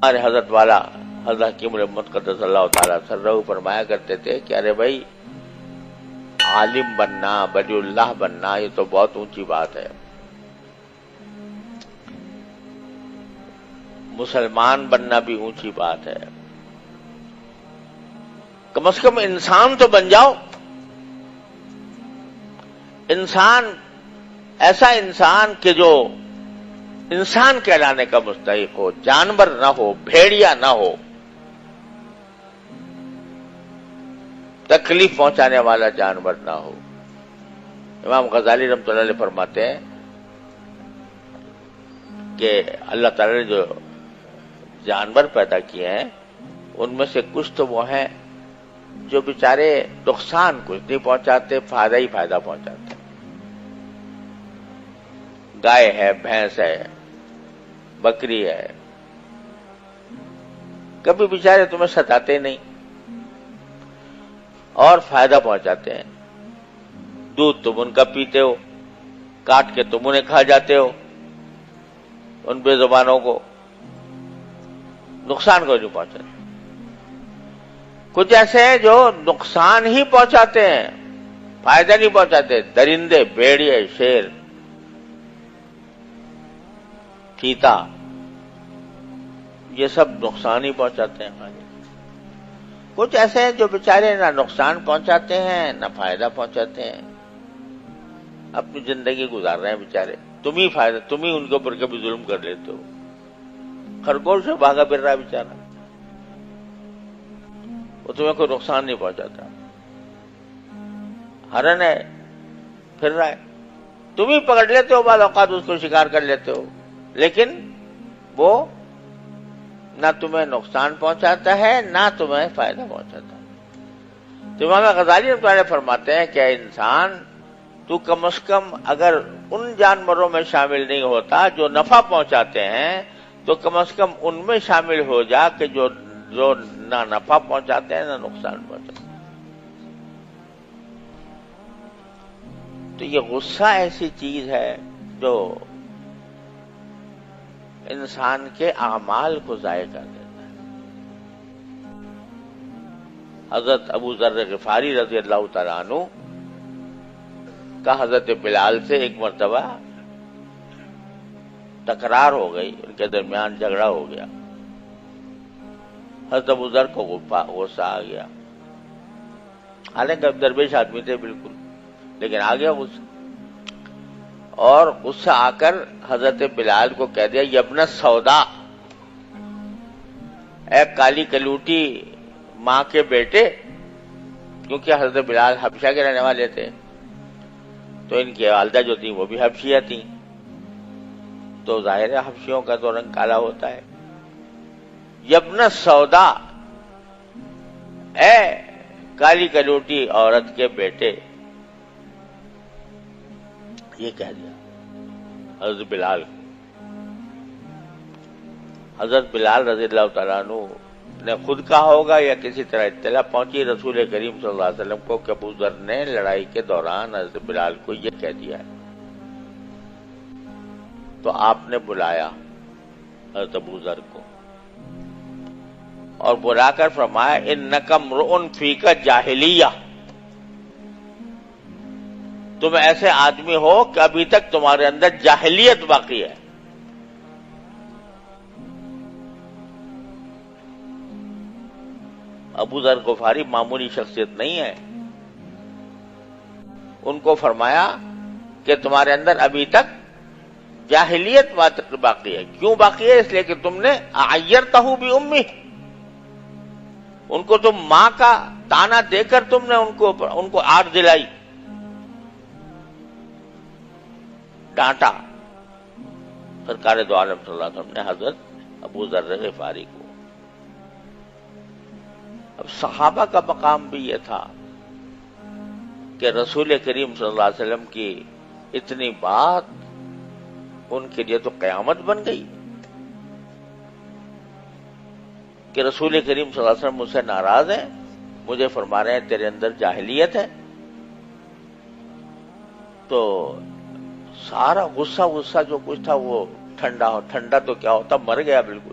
ہمارے حضرت والا حضرت حکیم الامت قدس اللہ تعالیٰ سرہ فرمایا کرتے تھے کہ ارے بھائی عالم بننا، ولی اللہ بننا، یہ تو بہت اونچی بات ہے. مسلمان بننا بھی اونچی بات ہے. کم از کم انسان تو بن جاؤ. انسان، ایسا انسان کہ جو انسان کہلانے کا مستحق ہو، جانور نہ ہو، بھیڑیا نہ ہو، تکلیف پہنچانے والا جانور نہ ہو. امام غزالی رحمۃ اللہ علیہ فرماتے ہیں کہ اللہ تعالی نے جو جانور پیدا کیے ہیں ان میں سے کچھ تو وہ ہیں جو بیچارے نقصان کچھ نہیں پہنچاتے، فائدہ ہی فائدہ پہنچاتے. گائے ہے، بھینس ہے، بکری ہے، کبھی بیچارے تمہیں ستاتے نہیں اور فائدہ پہنچاتے ہیں. دودھ تم ان کا پیتے ہو، کاٹ کے تم انہیں کھا جاتے ہو، ان بے زبانوں کو نقصان کو نہیں پہنچاتے. کچھ ایسے ہیں جو نقصان ہی پہنچاتے ہیں، فائدہ نہیں پہنچاتے. درندے، بھیڑیے، شیر، چیتا، یہ سب نقصان ہی پہنچاتے ہیں. کچھ ایسے ہیں جو بیچارے نہ نقصان پہنچاتے ہیں نہ فائدہ پہنچاتے ہیں، اپنی زندگی گزار رہے ہیں بیچارے. تم ہی ان کے اوپر کبھی ظلم کر لیتے ہو. خرگوش سے بھاگا پھر رہا ہے بیچارہ، وہ تمہیں کوئی نقصان نہیں پہنچاتا. ہرن ہے، پھر رہا ہے، تم ہی پکڑ لیتے ہو، بعض اوقات اس کو شکار کر لیتے ہو، لیکن وہ نہ تمہیں نقصان پہنچاتا ہے نہ تمہیں فائدہ پہنچاتا ہے. تو امام غزالی رحمۃ اللہ علیہ فرماتے ہیں کہ اے انسان، تو کم از کم اگر ان جانوروں میں شامل نہیں ہوتا جو نفع پہنچاتے ہیں تو کم از کم ان میں شامل ہو جا کہ جو نہ نفع پہنچاتے ہیں نہ نقصان پہنچاتے ہیں. تو یہ غصہ ایسی چیز ہے جو انسان کے اعمال کو ضائع کر دیتا ہے. حضرت ابو ذر غفاری رضی اللہ تعالیٰ عنہ کا حضرت بلال سے ایک مرتبہ تکرار ہو گئی، ان کے درمیان جھگڑا ہو گیا. حضرت ابو ذر کو غصہ آ گیا، حالانکہ درویش آدمی تھے بالکل، لیکن آ گیا غصہ. اور غصہ آ کر حضرت بلال کو کہہ دیا، یبن سودا، اے کالی کلوٹی ماں کے بیٹے. کیونکہ حضرت بلال حبشہ کے رہنے والے تھے تو ان کی والدہ جو تھیں وہ بھی حبشیہ تھیں، تو ظاہر ہے حبشیوں کا تو رنگ کالا ہوتا ہے. یبن سودا، اے کالی کلوٹی عورت کے بیٹے، یہ کہہ دیا حضرت بلال. حضرت بلال رضی اللہ تعالیٰ عنہ نے خود کہا ہوگا یا کسی طرح اطلاع پہنچی رسول کریم صلی اللہ علیہ وسلم کو کہ ابو ذر نے لڑائی کے دوران حضرت بلال کو یہ کہہ دیا ہے. تو آپ نے بلایا حضرت ابو ذر کو اور بلا کر فرمایا، انک امرؤ فیک جاہلیہ، تم ایسے آدمی ہو کہ ابھی تک تمہارے اندر جاہلیت باقی ہے. ابو ذر غفاری معمولی شخصیت نہیں ہے. ان کو فرمایا کہ تمہارے اندر ابھی تک جاہلیت باقی ہے. کیوں باقی ہے؟ اس لیے کہ تم نے عیرتہ بأمہ، ان کو تم ماں کا تانا دے کر تم نے ان کو آڑ دلائی، ڈانٹا. سرکار دو عالم صلی اللہ علیہ وسلم نے حضرت ابو ذر غفاری کو. اب صحابہ کا مقام بھی یہ تھا کہ رسول کریم صلی اللہ علیہ وسلم کی اتنی بات ان کے لیے تو قیامت بن گئی کہ رسول کریم صلی اللہ علیہ وسلم مجھ سے ناراض ہیں، مجھے فرما رہے ہیں تیرے اندر جاہلیت ہے. تو سارا غصہ جو کچھ تھا وہ ٹھنڈا تو کیا ہوتا، مر گیا بالکل.